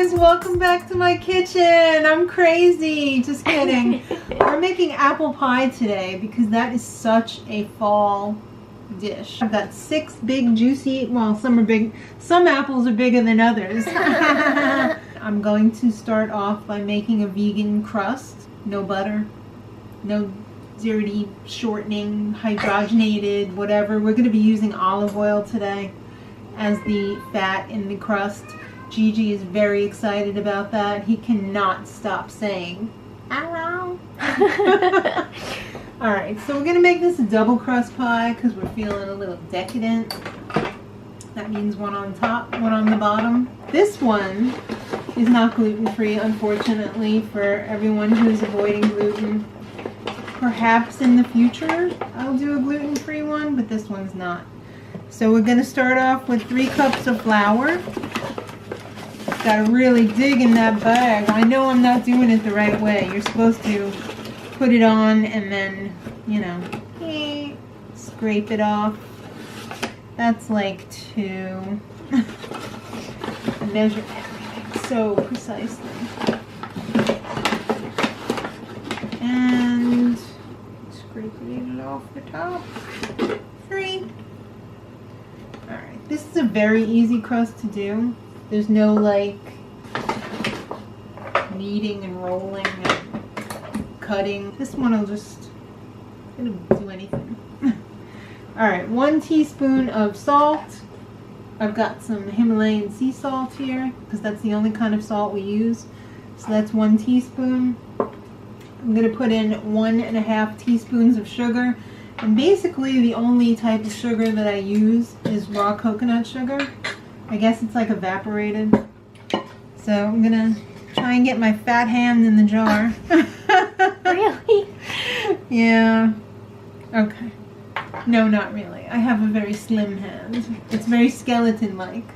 guys, welcome back to my kitchen. I'm crazy, just kidding. We're making apple pie today because that is such a fall dish. I've got 6 big juicy, well, some are big, some apples are bigger than others. I'm going to start off by making a vegan crust. No butter, no dirty shortening, hydrogenated, whatever. We're going to be using olive oil today as the fat in the crust. Gigi is very excited about that. He cannot stop saying, hello. Alright, so we're going to make this a double crust pie because we're feeling a little decadent. That means one on top, one on the bottom. This one is not gluten-free, unfortunately, for everyone who's avoiding gluten. Perhaps in the future I'll do a gluten-free one, but this one's not. So we're going to start off with 3 cups of flour. Got to really dig in that bag. I know I'm not doing it the right way. You're supposed to put it on and then, you know, scrape it off. That's like 2. Measure everything so precisely. And scrape it off the top. 3. Alright, this is a very easy crust to do. There's no like kneading and rolling and cutting. This one will just, it'll do anything. Alright, 1 teaspoon of salt. I've got some Himalayan sea salt here because that's the only kind of salt we use. So that's 1 teaspoon. I'm going to put in 1.5 teaspoons of sugar. And basically the only type of sugar that I use is raw coconut sugar. I guess it's like evaporated. So I'm going to try and get my fat hand in the jar. Really? Yeah. Okay. No, not really. I have a very slim hand. It's very skeleton-like.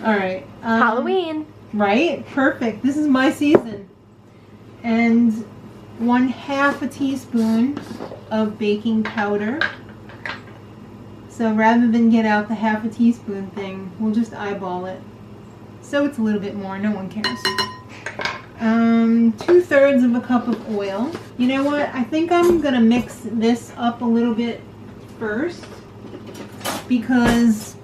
Alright. Halloween. Right? Perfect. This is my season. And 1/2 teaspoon of baking powder. So rather than get out the 1/2 teaspoon thing, we'll just eyeball it. So it's a little bit more. No one cares. 2/3 of a cup of oil. You know what? I think I'm going to mix this up a little bit first because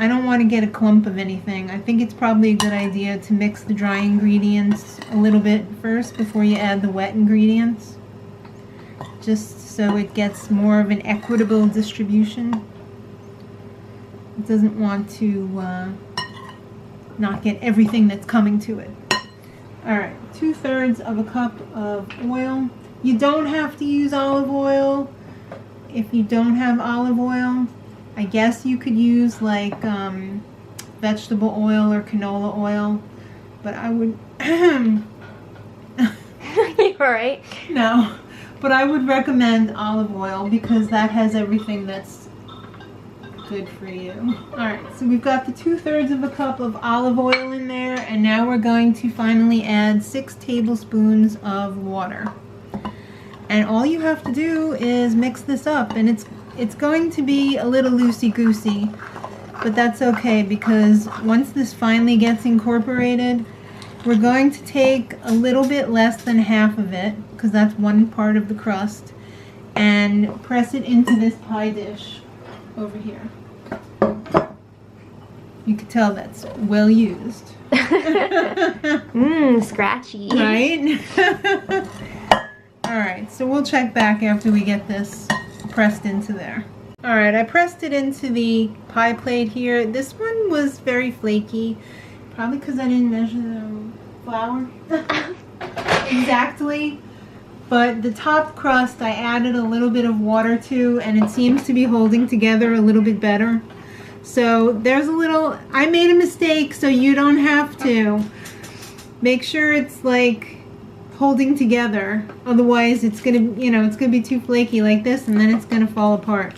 I don't want to get a clump of anything. I think it's probably a good idea to mix the dry ingredients a little bit first before you add the wet ingredients, just so it gets more of an equitable distribution. It doesn't want to not get everything that's coming to it. Alright, 2/3 of a cup of oil. You don't have to use olive oil. If you don't have olive oil, I guess you could use like vegetable oil or canola oil, but I would You alright? no, but I would recommend olive oil because that has everything that's good for you. Alright, so we've got the 2/3 of a cup of olive oil in there, and now we're going to finally add 6 tablespoons of water. And all you have to do is mix this up, and it's going to be a little loosey-goosey, but that's okay because once this finally gets incorporated, we're going to take a little bit less than half of it, because that's 1 part of the crust, and press it into this pie dish over here. You can tell that's well used. Scratchy. Right? Alright, so we'll check back after we get this pressed into there. Alright, I pressed it into the pie plate here. This one was very flaky, probably because I didn't measure the flour exactly. But the top crust I added a little bit of water to, and it seems to be holding together a little bit better. So there's a little, I made a mistake, so you don't have to. Make sure it's like holding together, otherwise it's gonna, you know, it's gonna be too flaky like this, and then it's gonna fall apart.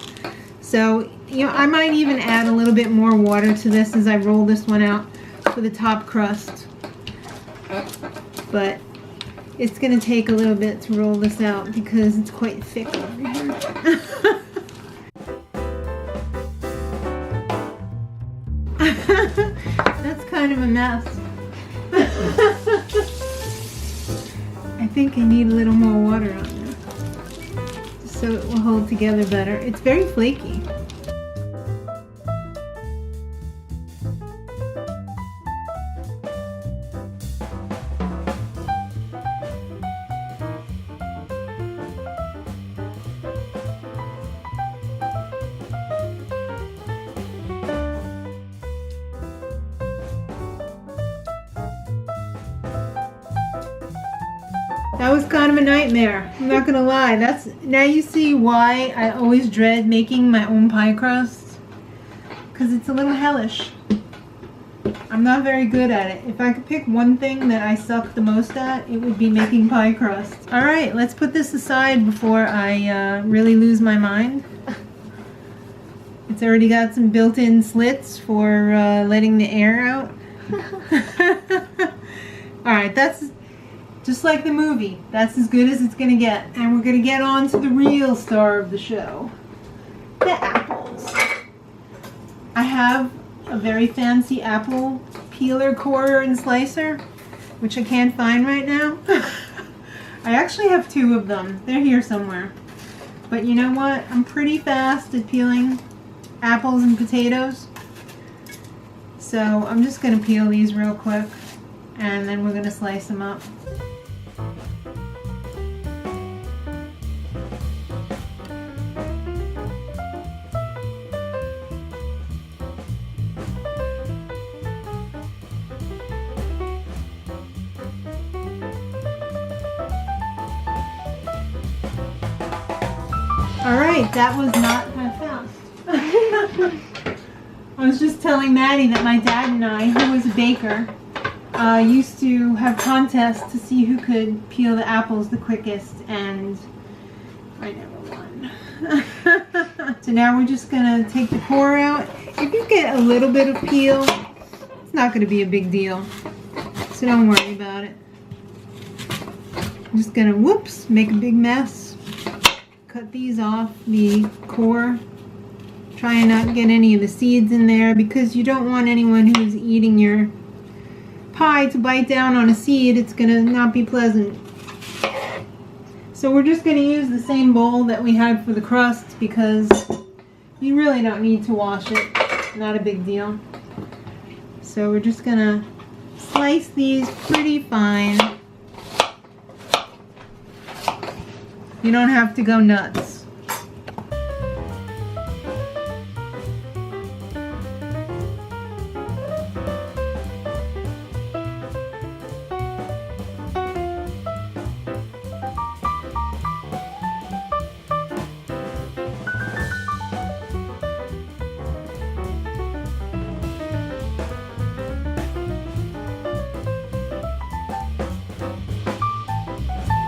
So, you know, I might even add a little bit more water to this as I roll this one out for the top crust. But it's gonna take a little bit to roll this out because it's quite thick over here. That's kind of a mess. I think I need a little more water on there, just so it will hold together better. It's very flaky. That was kind of a nightmare, I'm not gonna lie. Now you see why I always dread making my own pie crust, because it's a little hellish. I'm not very good at it. If I could pick one thing that I suck the most at, it would be making pie crust. Alright, let's put this aside before I really lose my mind. It's already got some built-in slits for letting the air out. Alright, that's just like the movie. That's as good as it's gonna get. And we're gonna get on to the real star of the show. The apples. I have a very fancy apple peeler, corer, and slicer, which I can't find right now. I actually have two of them. They're here somewhere. But you know what? I'm pretty fast at peeling apples and potatoes. So I'm just gonna peel these real quick, and then we're gonna slice them up. Alright, that was not that fast. I was just telling Maddie that my dad and I, who was a baker, used to have contests to see who could peel the apples the quickest, and I never won. So now we're just going to take the core out. If you get a little bit of peel, it's not going to be a big deal. So don't worry about it. I'm just going to, whoops, make a big mess. Cut these off the core. Try and not get any of the seeds in there, because you don't want anyone who's eating your pie to bite down on a seed. It's going to not be pleasant. So we're just going to use the same bowl that we had for the crust, because you really don't need to wash it. Not a big deal. So we're just going to slice these pretty fine. You don't have to go nuts.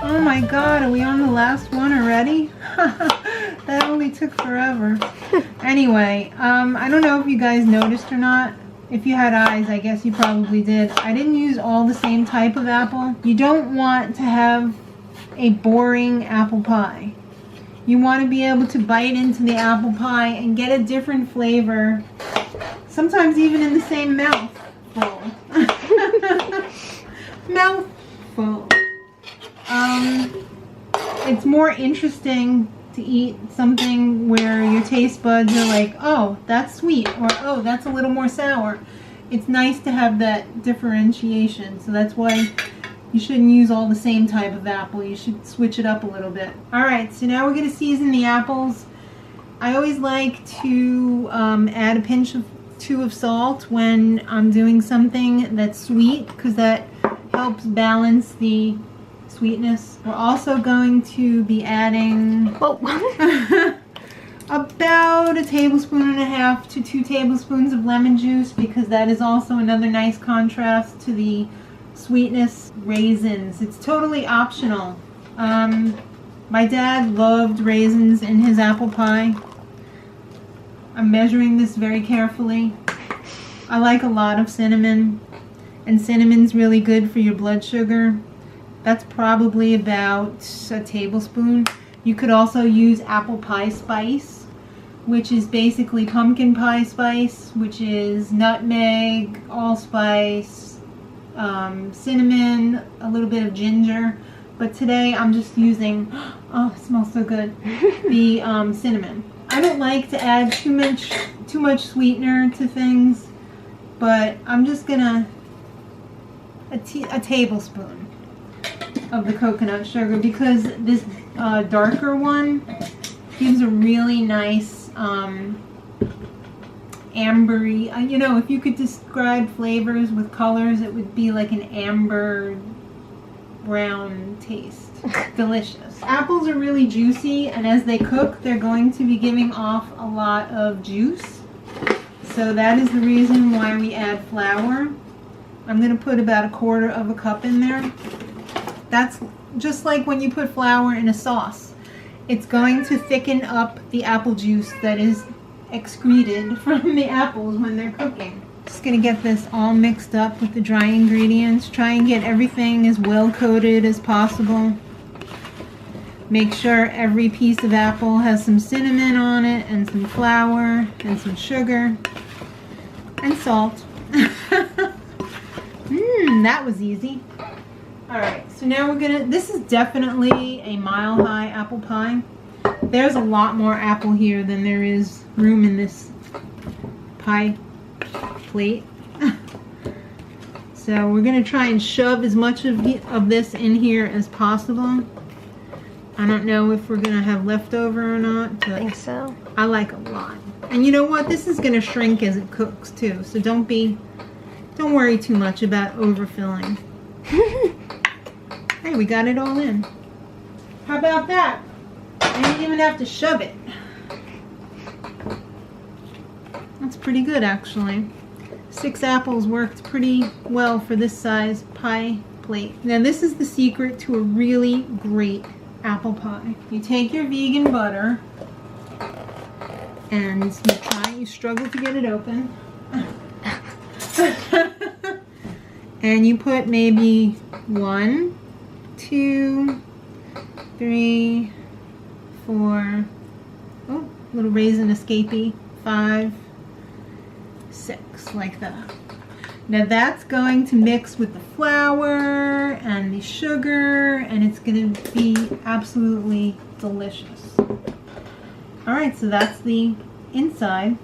Oh my god, are we on the last one already? That only took forever. Anyway, I don't know if you guys noticed or not. If you had eyes, I guess you probably did. I didn't use all the same type of apple. You don't want to have a boring apple pie. You want to be able to bite into the apple pie and get a different flavor, sometimes even in the same mouthful. Mouthful. It's more interesting to eat something where your taste buds are like, oh, that's sweet, or oh, that's a little more sour. It's nice to have that differentiation, so that's why you shouldn't use all the same type of apple. You should switch it up a little bit. Alright, so now we're going to season the apples. I always like to add a pinch or two of salt when I'm doing something that's sweet, because that helps balance the sweetness. We're also going to be adding about 1.5 tablespoons to 2 tablespoons of lemon juice, because that is also another nice contrast to the sweetness. Raisins. It's totally optional. My dad loved raisins in his apple pie. I'm measuring this very carefully. I like a lot of cinnamon, and cinnamon's really good for your blood sugar. That's probably about 1 tablespoon. You could also use apple pie spice, which is basically pumpkin pie spice, which is nutmeg, allspice, cinnamon, a little bit of ginger. But today I'm just using, oh, it smells so good, the cinnamon. I don't like to add too much sweetener to things, but I'm just gonna a tablespoon of the coconut sugar, because this darker one gives a really nice ambery. You know, if you could describe flavors with colors, it would be like an amber brown taste. Delicious. Apples are really juicy, and as they cook, they're going to be giving off a lot of juice. So that is the reason why we add flour. I'm going to put about 1/4 cup in there. That's just like when you put flour in a sauce. It's going to thicken up the apple juice that is excreted from the apples when they're cooking. Just going to get this all mixed up with the dry ingredients. Try and get everything as well coated as possible. Make sure every piece of apple has some cinnamon on it, and some flour, and some sugar, and salt. That was easy. Alright, so now we're gonna, this is definitely a mile-high apple pie. There's a lot more apple here than there is room in this pie plate. So we're gonna try and shove as much of this in here as possible. I don't know if we're gonna have leftover or not, but I think so. I like a lot. And you know what? This is gonna shrink as it cooks too, so don't worry too much about overfilling. Hey, we got it all in. How about that? I didn't even have to shove it. That's pretty good, actually. 6 apples worked pretty well for this size pie plate. Now this is the secret to a really great apple pie. You take your vegan butter and you struggle to get it open. And you put maybe 1, 2, 3, 4, oh, little raisin escapee, 5, 6, like that. Now that's going to mix with the flour and the sugar, and it's going to be absolutely delicious. Alright, so that's the inside.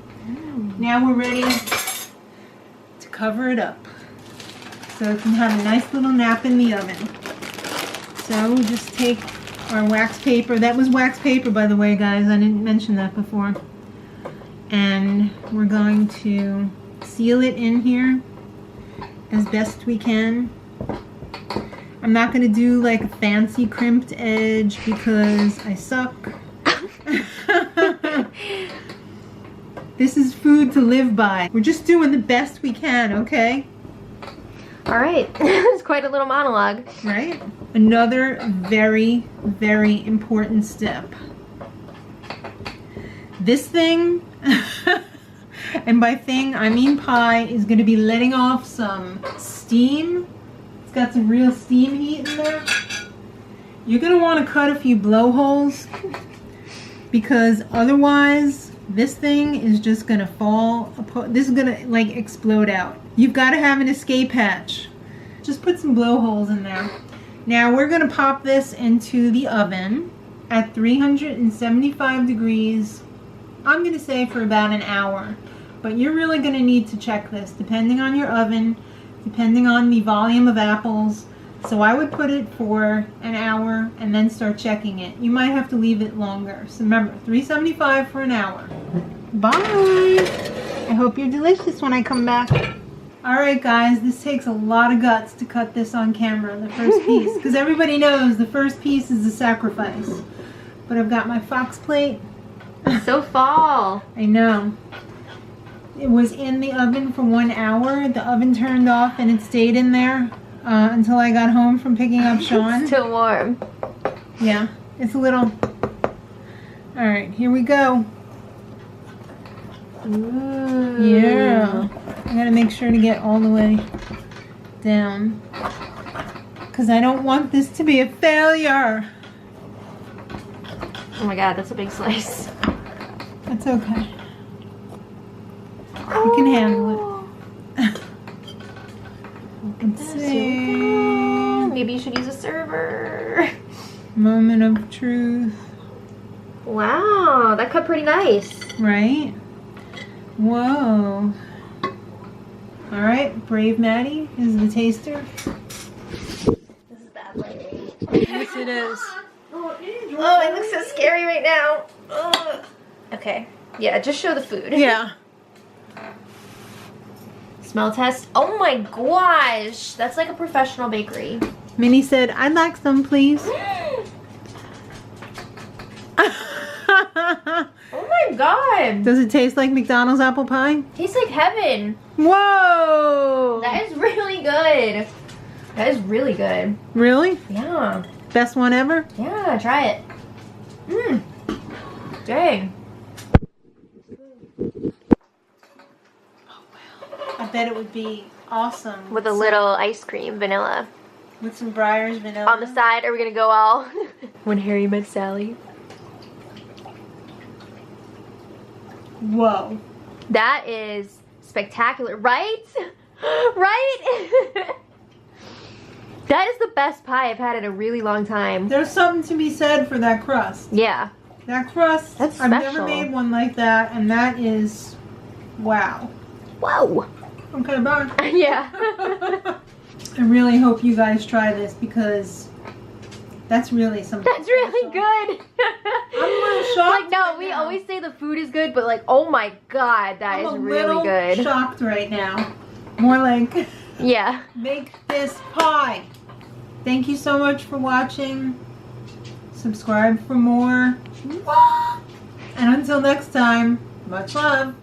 Now we're ready to cover it up, so it can have a nice little nap in the oven. So we just take our wax paper. That was wax paper, by the way, guys. I didn't mention that before. And we're going to seal it in here as best we can. I'm not going to do like a fancy crimped edge because I suck. This is food to live by. We're just doing the best we can, okay? Alright, it's quite a little monologue. Right? Another very, very important step. This thing, and by thing I mean pie, is going to be letting off some steam. It's got some real steam heat in there. You're going to want to cut a few blowholes, because otherwise this thing is just going to fall apart. This is going to like explode out. You've got to have an escape hatch. Just put some blowholes in there. Now we're going to pop this into the oven at 375 degrees. I'm going to say for about an hour. But you're really going to need to check this depending on your oven, depending on the volume of apples. So I would put it for an hour and then start checking it. You might have to leave it longer. So remember, 375 for an hour. Bye! I hope you're delicious when I come back. Alright guys, this takes a lot of guts to cut this on camera, the first piece. Because everybody knows the first piece is a sacrifice. But I've got my fox plate. So fall. I know. It was in the oven for 1 hour. The oven turned off and it stayed in there until I got home from picking up Sean. It's still warm. Yeah, it's a little... Alright, here we go. Ooh. Yeah. I gotta make sure to get all the way down, because I don't want this to be a failure. Oh my god, that's a big slice. That's okay. You can handle it. Let's see. Maybe you should use a server. Moment of truth. Wow, that cut pretty nice. Right? Whoa. Alright, Brave Maddie is the taster. This is bad lighting. Yes, it is. Oh, it looks so scary right now. Ugh. Okay. Yeah, just show the food. Yeah. Smell test. Oh my gosh. That's like a professional bakery. Minnie said, I'd like some, please. Oh my god. Does it taste like McDonald's apple pie? Tastes like heaven. Whoa! That is really good. That is really good. Really? Yeah. Best one ever? Yeah, try it. Mmm. Dang. I bet it would be awesome. With a little ice cream, vanilla. With some Breyers vanilla. On the side, are we gonna go all? When Harry met Sally. Whoa. That is spectacular, right? Right? That is the best pie I've had in a really long time. There's something to be said for that crust. Yeah. That crust, That's I've never special. made one like that, and that is, wow. Whoa. Okay, bye. Yeah. I really hope you guys try this because that's really something That's really special. good. I'm a little shocked. Like, no, right we now. always say the food is good, but like, oh my god, that I'm is a really little good. shocked right now. More like, Yeah. make this pie. Thank you so much for watching. Subscribe for more. And until next time, much love.